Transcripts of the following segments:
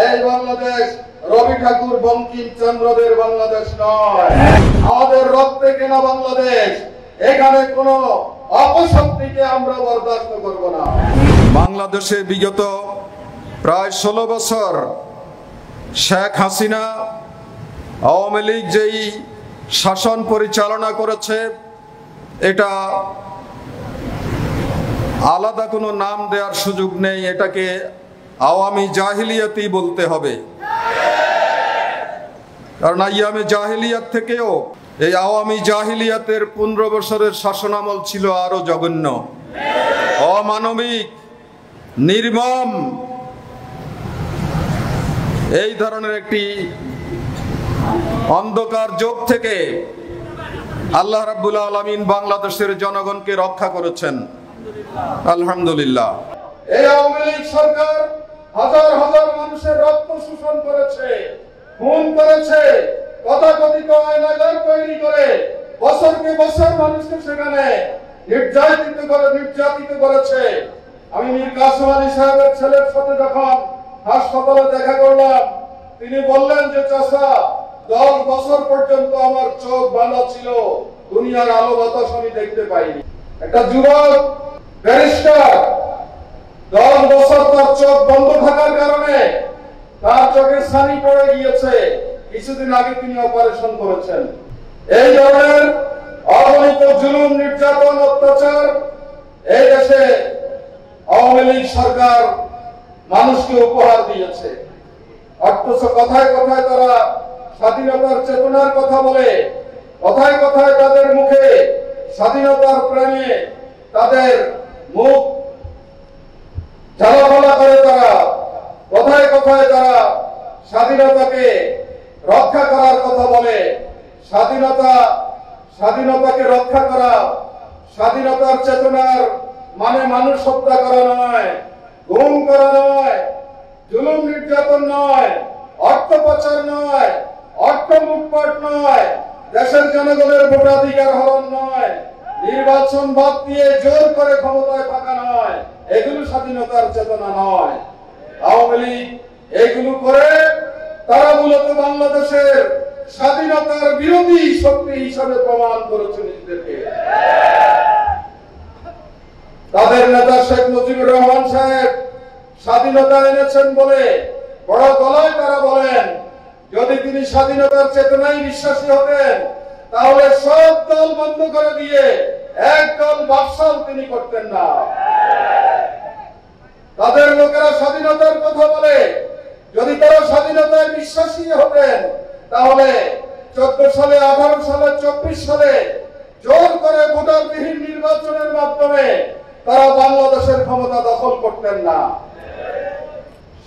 এই বাংলাদেশ রবি ঠাকুর বঙ্কিমচন্দ্রদের বাংলাদেশ নয়, আমাদের রক্তে কেনা বাংলাদেশ। এখানে কোনো অপশক্তিকে আমরা বরদাস্ত করব না। বাংলাদেশে বিগত প্রায় 16 বছর শেখ হাসিনা আওয়ামী লীগ যেই শাসন পরিচালনা করেছে, এটা আলাদা কোনো নাম দেওয়ার সুযোগ নেই, এটাকে আওয়ামী জাহিলিয়াতই বলতে হবে। কারণ আইয়ামে জাহিলিয়াত থেকেও এই আওয়ামী জাহিলিয়াতের 15 বছরের শাসনামল ছিল আরো জঘন্য, অমানবিক, নির্মম। এই ধরনের একটি অন্ধকার যুগ থেকে আল্লাহ রাব্বুল আলামিন বাংলাদেশের জনগণকে রক্ষা করেছেন, আলহামদুলিল্লাহ। এই আওয়ামী লীগ সরকার হাজার হাজার মানুষের রক্ত শোষণ করেছে, খুন করেছে, তথাকথিত আয়নাগার তৈরি করে বছরকে বছর মানুষকে সেখানে নির্যাতিত করেছে। আমি মীর কাসেম আলী সাহেবের ছেলের সাথে যখন হাসপাতালে দেখা করলাম, তিনি বললেন যে চাচা, 10 বছর পর্যন্ত আমার চোখ বাঁধা ছিল, দুনিয়ার আলো বাতাস আমি দেখতে পাইনি। একটা যুবক ব্যারিস্টার, 10 বছর তার চোখ বন্ধ থাকার কারণে তার চোখে ছানি পড়ে গিয়েছে, কিছুদিন আগে তিনি অপারেশন করেছেন। এই ধরনের অগণিত জুলুম, নির্যাতন, অত্যাচার এই দেশে আওয়ামী লীগ সরকার মানুষকে উপহার দিয়েছে। অথচ কথায় কথায় তারা স্বাধীনতার চেতনার কথা বলে, কথায় কথায় তাদের মুখে স্বাধীনতার প্রেমে তাদের মুখ জ্বালাপোড়া করে, তারা কথায় কথায় তারা স্বাধীনতাকে রক্ষা করার কথা বলে। স্বাধীনতাকে রক্ষা করা, স্বাধীনতার চেতনার মানে মানুষ হত্যা করা নয়, গুম করা নয়, জুলুম নির্যাতন নয়, অর্থ পাচার নয়, অর্থ লুটপাট নয়, দেশের জনগণের ভোটাধিকার হরণ নয়, নির্বাচন বাদ দিয়ে জোর করে ক্ষমতায় থাকা নয়, এগুলো স্বাধীনতার চেতনা নয়। আওয়ামী লীগ এগুলো করে তারা মূলত বাংলাদেশের স্বাধীনতার বিরোধী শক্তি হিসাবে প্রমাণ করেছে নিজেদেরকে। তাদের নেতা শেখ মুজিবুর রহমান সাহেব স্বাধীনতা এনেছেন বলে বড় গলায় তারা বলেন, যদি তিনি স্বাধীনতার চেতনায় বিশ্বাসী হতেন তাহলে সব দল বন্ধ করে দিয়ে এক দল বাকশাল তিনি করতেন না। তাদের লোকেরা স্বাধীনতার কথা বলে, যদি তারা স্বাধীনতায় বিশ্বাসী হতেন তাহলে 14 সালে, 18 সালে, 24 সালে জোর করে ভোটারবিহীন নির্বাচনের মাধ্যমে তারা বাংলাদেশের ক্ষমতা দখল করতেন না।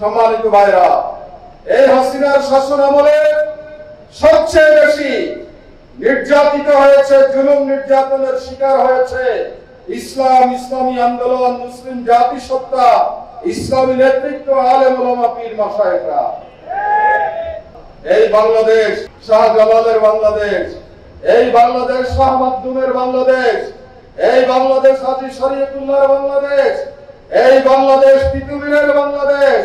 সম্মানিত ভাইরা, এই হাসিনার শাসন আমলে সবচেয়ে বেশি নির্যাতিত হয়েছে, জুলুম নির্যাতনের শিকার হয়েছে ইসলাম, ইসলামী আন্দোলন, মুসলিম জাতিসত্তা, ইসলামী নেতৃত্ব, আলেম ওলামা, পীর মাশায়েখরা। এই বাংলাদেশ শাহজালালের বাংলাদেশ, এই বাংলাদেশ শাহ মাকদুমের বাংলাদেশ, এই বাংলাদেশ হাজী শরীয়তুল্লাহর বাংলাদেশ, এই বাংলাদেশ তিতুমিরের বাংলাদেশ,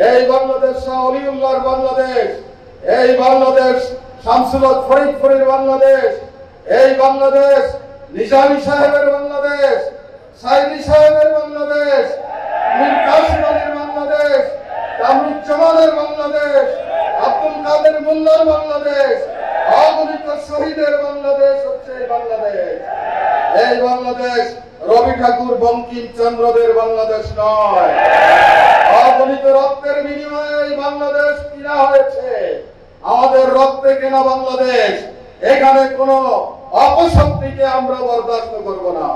এই বাংলাদেশ শাহ অলিউল্লাহর বাংলাদেশ, এই বাংলাদেশ শামসুল হক ফরিদপুরের বাংলাদেশ, এই বাংলাদেশ নিজামী সাহেবের বাংলাদেশ, সাইদি সাহেবের বাংলাদেশ, মীর কাসেম আলীর বাংলাদেশ, কামরুজ্জামানের বাংলাদেশ, আব্দুল কাদের মোল্লার বাংলাদেশ, অগণিত শহীদের বাংলাদেশ হচ্ছে এই বাংলাদেশ। এই বাংলাদেশ রবি ঠাকুর বঙ্কিমচন্দ্রদের বাংলাদেশ নয়, অগণিত রক্তের বিনিময়ে এই বাংলাদেশ কিনা হয়েছে, আমাদের রক্তে কেনা বাংলাদেশ। এখানে কোনো অপশক্তিকে আমরা বরদাস্ত করব না।